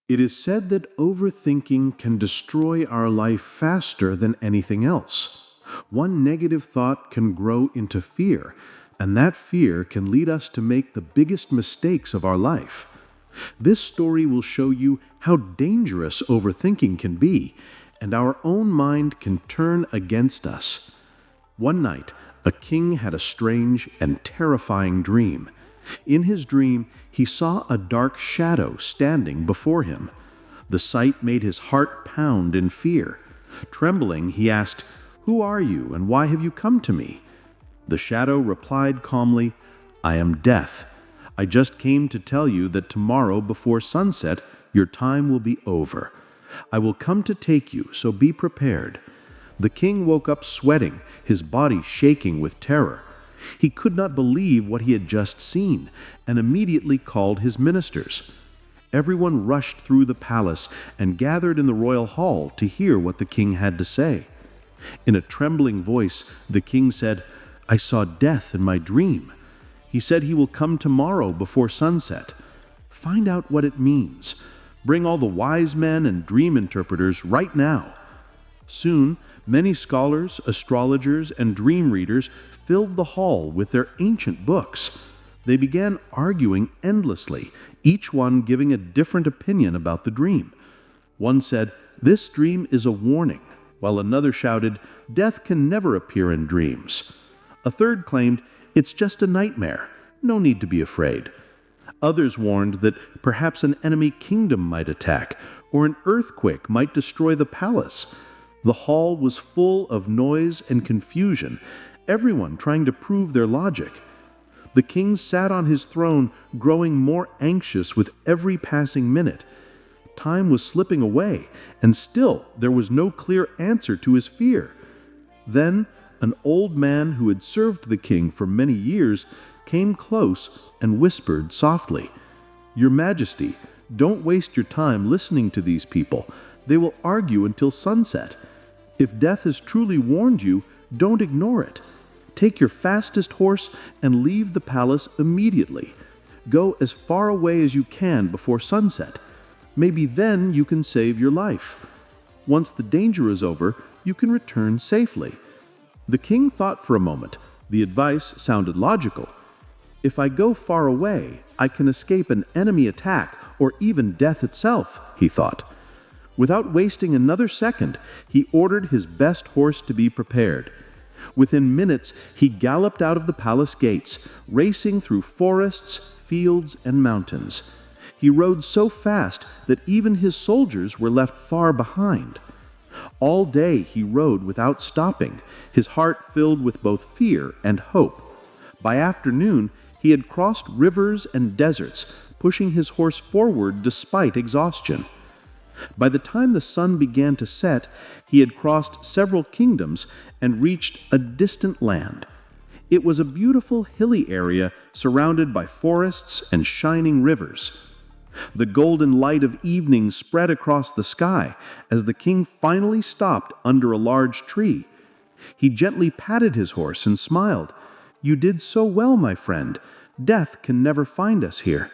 It is said that overthinking can destroy our life faster than anything else. One negative thought can grow into fear, and that fear can lead us to make the biggest mistakes of our life. This story will show you how dangerous overthinking can be, and our own mind can turn against us. One night, a king had a strange and terrifying dream. In his dream, he saw a dark shadow standing before him. The sight made his heart pound in fear. Trembling, he asked, "Who are you, and why have you come to me?" The shadow replied calmly, "I am Death. I just came to tell you that tomorrow before sunset, your time will be over. I will come to take you, so be prepared." The king woke up sweating, his body shaking with terror. He could not believe what he had just seen, and immediately called his ministers. Everyone rushed through the palace and gathered in the royal hall to hear what the king had to say. In a trembling voice, the king said, "I saw death in my dream. He said he will come tomorrow before sunset. Find out what it means. Bring all the wise men and dream interpreters right now." Soon, many scholars, astrologers, and dream readers filled the hall with their ancient books. They began arguing endlessly, each one giving a different opinion about the dream. One said, "This dream is a warning," while another shouted, "Death can never appear in dreams." A third claimed, "It's just a nightmare. No need to be afraid." Others warned that perhaps an enemy kingdom might attack, or an earthquake might destroy the palace. The hall was full of noise and confusion, everyone trying to prove their logic. The king sat on his throne, growing more anxious with every passing minute. Time was slipping away, and still there was no clear answer to his fear. Then, an old man who had served the king for many years came close and whispered softly, "Your Majesty, don't waste your time listening to these people. They will argue until sunset. If death has truly warned you, don't ignore it. Take your fastest horse and leave the palace immediately. Go as far away as you can before sunset. Maybe then you can save your life. Once the danger is over, you can return safely." The king thought for a moment. The advice sounded logical. "If I go far away, I can escape an enemy attack or even death itself," he thought. Without wasting another second, he ordered his best horse to be prepared. Within minutes, he galloped out of the palace gates, racing through forests, fields, and mountains. He rode so fast that even his soldiers were left far behind. All day he rode without stopping, his heart filled with both fear and hope. By afternoon, he had crossed rivers and deserts, pushing his horse forward despite exhaustion. By the time the sun began to set, he had crossed several kingdoms and reached a distant land. It was a beautiful hilly area surrounded by forests and shining rivers. The golden light of evening spread across the sky as the king finally stopped under a large tree. He gently patted his horse and smiled. "You did so well, my friend. Death can never find us here."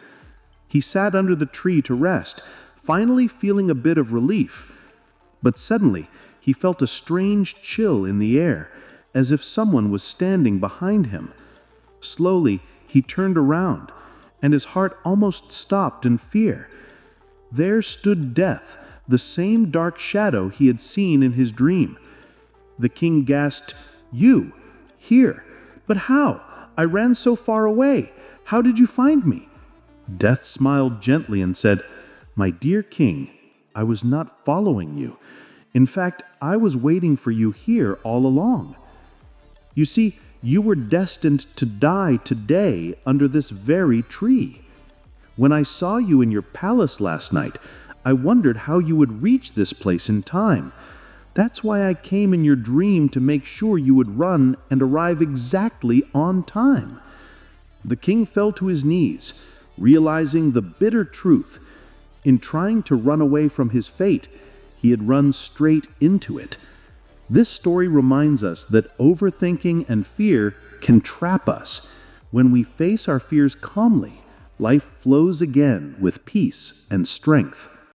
He sat under the tree to rest, finally feeling a bit of relief. But suddenly, he felt a strange chill in the air, as if someone was standing behind him. Slowly, he turned around, and his heart almost stopped in fear. There stood Death, the same dark shadow he had seen in his dream. The king gasped, "You? Here? But how? I ran so far away. How did you find me?" Death smiled gently and said, "My dear king, I was not following you. In fact, I was waiting for you here all along. You see, you were destined to die today under this very tree. When I saw you in your palace last night, I wondered how you would reach this place in time. That's why I came in your dream to make sure you would run and arrive exactly on time." The king fell to his knees, realizing the bitter truth. In trying to run away from his fate, he had run straight into it. This story reminds us that overthinking and fear can trap us. When we face our fears calmly, life flows again with peace and strength.